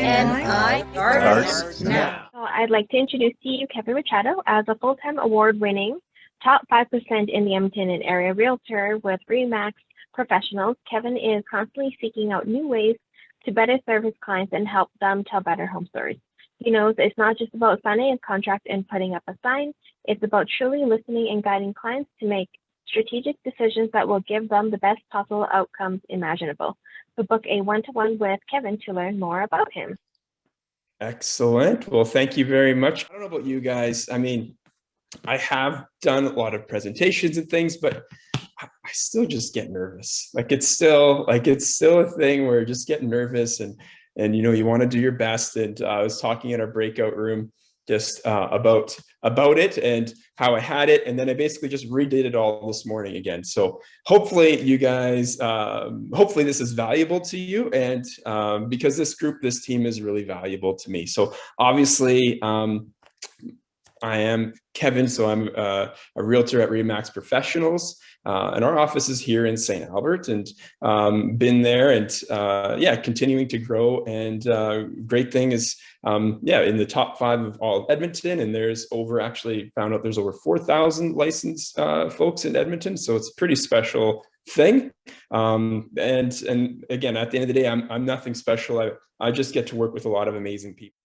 NI starts now. So I'd like to introduce to you Kevin Machado as a full-time award-winning top 5% in the Edmonton and area realtor with Remax professionals. Kevin is constantly seeking out new ways to better serve his clients and help them tell better home stories. He knows it's not just about signing a contract and putting up a sign. It's about truly listening and guiding clients to make strategic decisions that will give them the best possible outcomes imaginable. So book a one-to-one with Kevin to learn more about him. Excellent. Well, thank you very much. I don't know about you guys. I mean, I have done a lot of presentations and things, but I still just get nervous. It's still a thing where you just get nervous and you want to do your best. And I was talking in our breakout room just about it and how I had it, and then I basically just redid it all this morning again. So hopefully you guys, hopefully this is valuable to you, and because this team is really valuable to me. So obviously, I am Kevin, so I'm a realtor at Remax Professionals, and our office is here in St. Albert, and been there, and continuing to grow. And great thing is, in the top 5 of all of Edmonton, and there's found out there's over 4,000 licensed folks in Edmonton, so it's a pretty special thing. And again, at the end of the day, I'm nothing special. I just get to work with a lot of amazing people.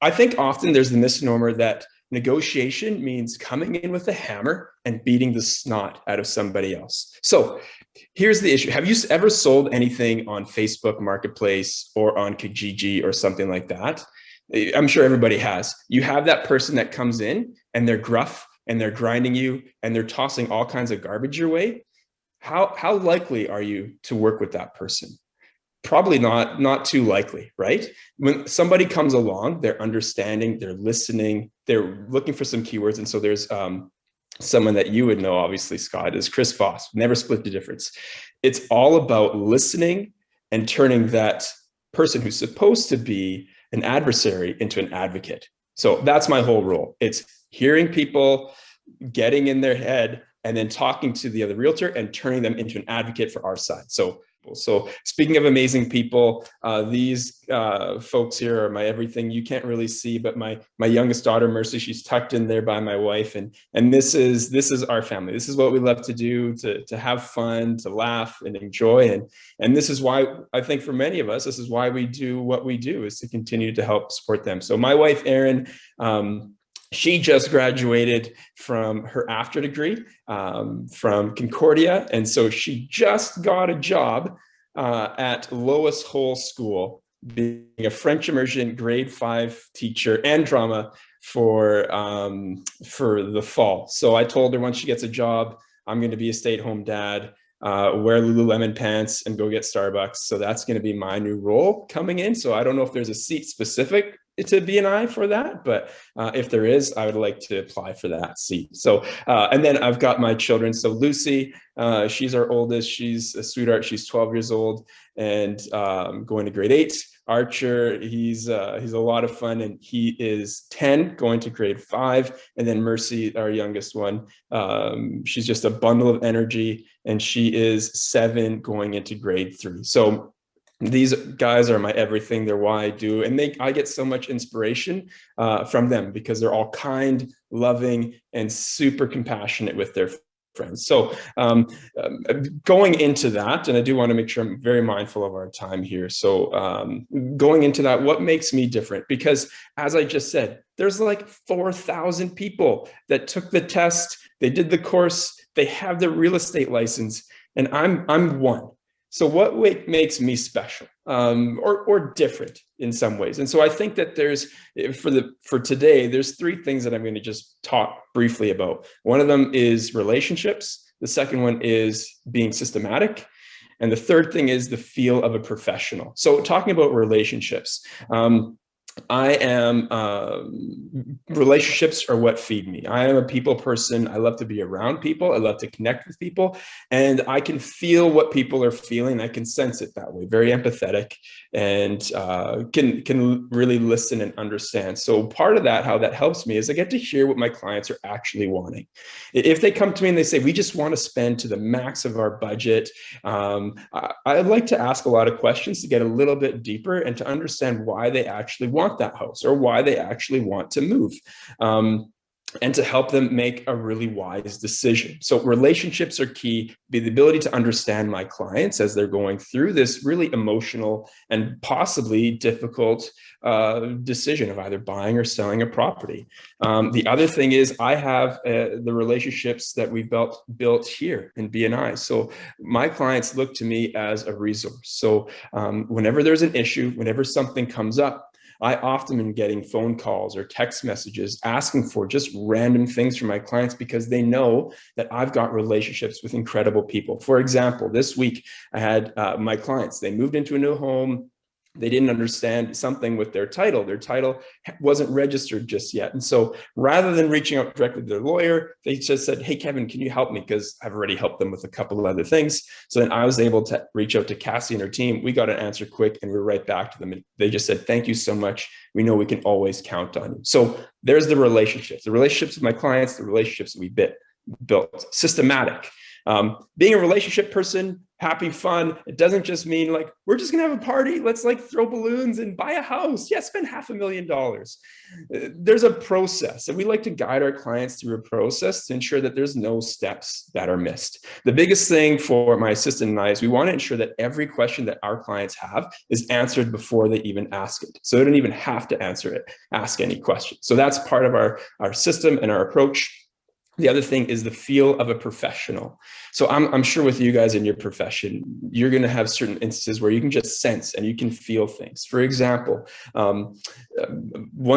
I think often there's the misnomer that negotiation means coming in with a hammer and beating the snot out of somebody else. So here's the issue. Have you ever sold anything on Facebook Marketplace or on Kijiji or something like that? I'm sure everybody has. You have that person that comes in and they're gruff and they're grinding you and they're tossing all kinds of garbage your way. How likely are you to work with that person? Probably not too likely, right? When somebody comes along, they're understanding, they're listening, they're looking for some keywords. And so there's someone that you would know, obviously, Scott, is Chris Voss, Never Split the Difference. It's all about listening and turning that person who's supposed to be an adversary into an advocate. So that's my whole role. It's hearing people, getting in their head, and then talking to the other realtor and turning them into an advocate for our side. So speaking of amazing people, these folks here are my everything. You can't really see, but my youngest daughter, Mercy, she's tucked in there by my wife. And this is our family. This is what we love to do, to have fun, to laugh and enjoy. And this is why I think for many of us, this is why we do what we do, is to continue to help support them. So my wife, Erin, she just graduated from her after degree from Concordia. And so she just got a job at Lois Hole School, being a French immersion grade 5 teacher and drama for the fall. So I told her once she gets a job, I'm going to be a stay-at-home dad, wear Lululemon pants and go get Starbucks. So that's going to be my new role coming in. So I don't know if there's a seat specific to B&I for that, but if there is, I would like to apply for that seat. So, and then I've got my children. So Lucy, she's our oldest. She's a sweetheart. She's 12 years old and going to grade 8. Archer, he's a lot of fun, and he is 10 going to grade 5. And then Mercy, our youngest one, she's just a bundle of energy, and she is 7 going into grade 3. So these guys are my everything. They're why I do. And I get so much inspiration from them, because they're all kind, loving, and super compassionate with their friends. So going into that, and I do want to make sure I'm very mindful of our time here. So going into that, what makes me different? Because as I just said, there's like 4,000 people that took the test, they did the course, they have their real estate license, and I'm one. So what makes me special or different in some ways? And so I think that there's, for today, there's 3 things that I'm going to just talk briefly about. One of them is relationships. The second one is being systematic. And the third thing is the feel of a professional. So talking about relationships, I am, relationships are what feed me. I am a people person. I love to be around people. I love to connect with people, and I can feel what people are feeling. I can sense it that way. Very empathetic, and can really listen and understand. So part of that, how that helps me, is I get to hear what my clients are actually wanting. If they come to me and they say, we just want to spend to the max of our budget, I'd like to ask a lot of questions to get a little bit deeper and to understand why they actually want that house or why they actually want to move. And to help them make a really wise decision. So relationships are key. The ability to understand my clients as they're going through this really emotional and possibly difficult decision of either buying or selling a property. The other thing is I have the relationships that we've built here in BNI. So my clients look to me as a resource. So whenever there's an issue, whenever something comes up, I often am getting phone calls or text messages asking for just random things from my clients because they know that I've got relationships with incredible people. For example, this week I had my clients, they moved into a new home. They didn't understand something with their title. Their title wasn't registered just yet. And so rather than reaching out directly to their lawyer, they just said, hey, Kevin, can you help me? Because I've already helped them with a couple of other things. So then I was able to reach out to Cassie and her team. We got an answer quick and we were right back to them. And they just said, thank you so much. We know we can always count on you. So there's the relationships with my clients, the relationships that we built, systematic. Being a relationship person, happy, fun, it doesn't just mean like, we're just gonna have a party, let's like throw balloons and buy a house. Yeah, spend $500,000. There's a process, and we like to guide our clients through a process to ensure that there's no steps that are missed. The biggest thing for my assistant and I is we want to ensure that every question that our clients have is answered before they even ask it. So they don't even have to ask any question. So that's part of our system and our approach. The other thing is the feel of a professional. So I'm sure with you guys in your profession, you're going to have certain instances where you can just sense and you can feel things. For example,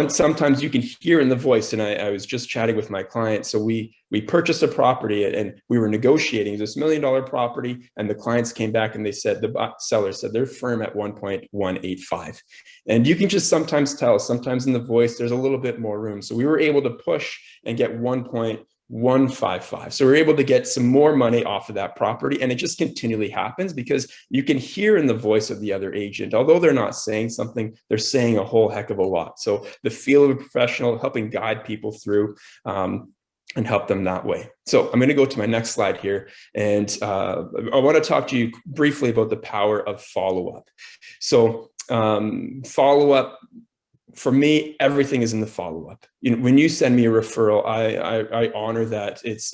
sometimes you can hear in the voice, and I was just chatting with my client. So we purchased a property and we were negotiating this $1 million property, and the clients came back and they said, the seller said they're firm at 1.185. And you can just sometimes tell, sometimes in the voice, there's a little bit more room. So we were able to push and get 1.155. So we're able to get some more money off of that property. And it just continually happens because you can hear in the voice of the other agent, although they're not saying something, they're saying a whole heck of a lot. So the feel of a professional, helping guide people through and help them that way. So I'm going to go to my next slide here. And I want to talk to you briefly about the power of follow-up. So follow-up, for me, everything is in the follow-up. You know, when you send me a referral, I honor that. It's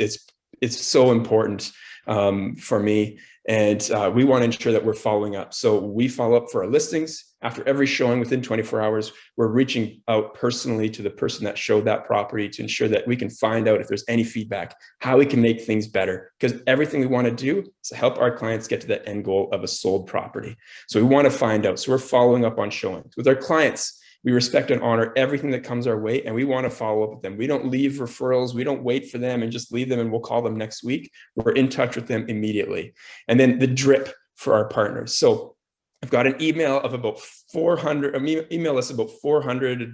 so important for me, and we want to ensure that we're following up. So we follow up for our listings. After every showing, within 24 hours, we're reaching out personally to the person that showed that property to ensure that we can find out if there's any feedback, how we can make things better. Because everything we want to do is to help our clients get to that end goal of a sold property. So we want to find out. So we're following up on showings. With our clients, we respect and honor everything that comes our way, and we want to follow up with them. We don't leave referrals. We don't wait for them and just leave them and we'll call them next week. We're in touch with them immediately. And then the drip for our partners. So I've got an email of about 400, email list about 400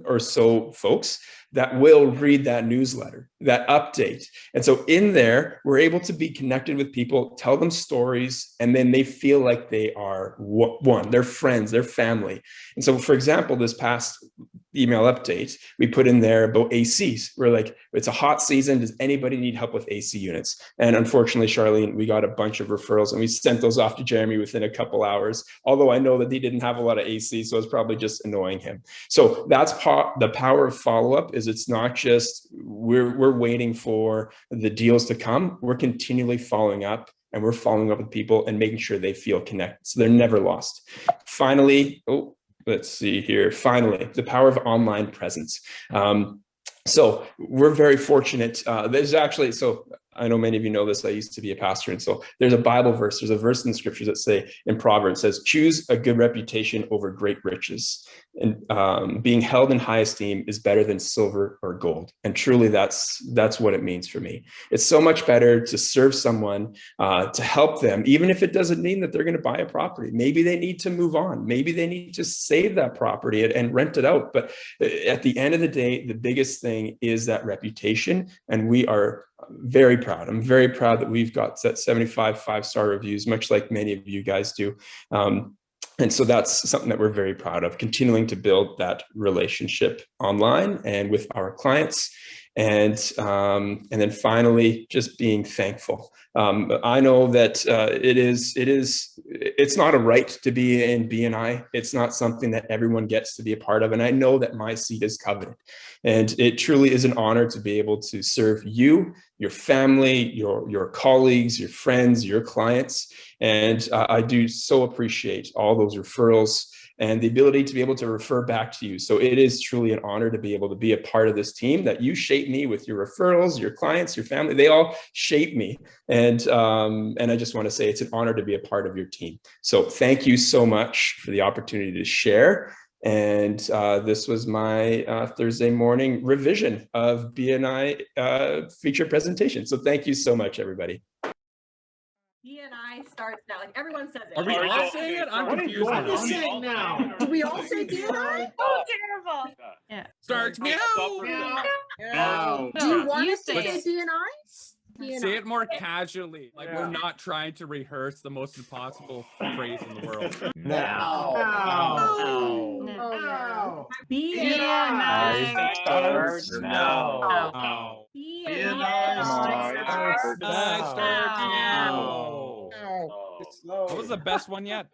or so folks that will read that newsletter, that update. And so in there, we're able to be connected with people, tell them stories, and then they feel like they are one, their friends, their family. And so, for example, this past email update, we put in there about ACs. We're like, it's a hot season. Does anybody need help with AC units? And unfortunately, Charlene, we got a bunch of referrals and we sent those off to Jeremy within a couple hours, although I know that he didn't have a lot of AC, so it's probably just annoying him. So that's the power of follow-up. Is it's not just we're waiting for the deals to come. We're continually following up, and we're following up with people and making sure they feel connected, so they're never lost. Finally, let's see here. Finally, the power of online presence. So we're very fortunate. There's actually, so I know many of you know this. I used to be a pastor. And so there's a Bible verse. There's a verse in the scriptures that say in Proverbs says, choose a good reputation over great riches. And being held in high esteem is better than silver or gold. And truly that's what it means for me. It's so much better to serve someone, to help them, even if it doesn't mean that they're going to buy a property. Maybe they need to move on. Maybe they need to save that property and rent it out. But at the end of the day, the biggest thing is that reputation. And we are very proud. I'm very proud that we've got 75 5-star reviews, much like many of you guys do. And so that's something that we're very proud of, continuing to build that relationship online and with our clients. And then finally, just being thankful. I know that it's not a right to be in BNI. It's not something that everyone gets to be a part of. And I know that my seat is coveted. And it truly is an honor to be able to serve you, your family, your colleagues, your friends, your clients. And I do so appreciate all those referrals and the ability to be able to refer back to you. So it is truly an honor to be able to be a part of this team, that you shape me with your referrals, your clients, your family. They all shape me. And I just want to say it's an honor to be a part of your team. So thank you so much for the opportunity to share. And this was my Thursday morning revision of BNI feature presentation. So thank you so much, everybody. BNI starts now. Like everyone says it. Are we all saying it? I'm confused. What are you saying now? Do we all say BNI? Oh, terrible. Yeah. Starts meow. Meow. Do you want You us to say say it. BNI? Say it more casually. Like we're not trying to rehearse the most impossible phrase in the world. Now. No. BNI starts now. Oh. BNI I starts start now. now. What was the best one yet?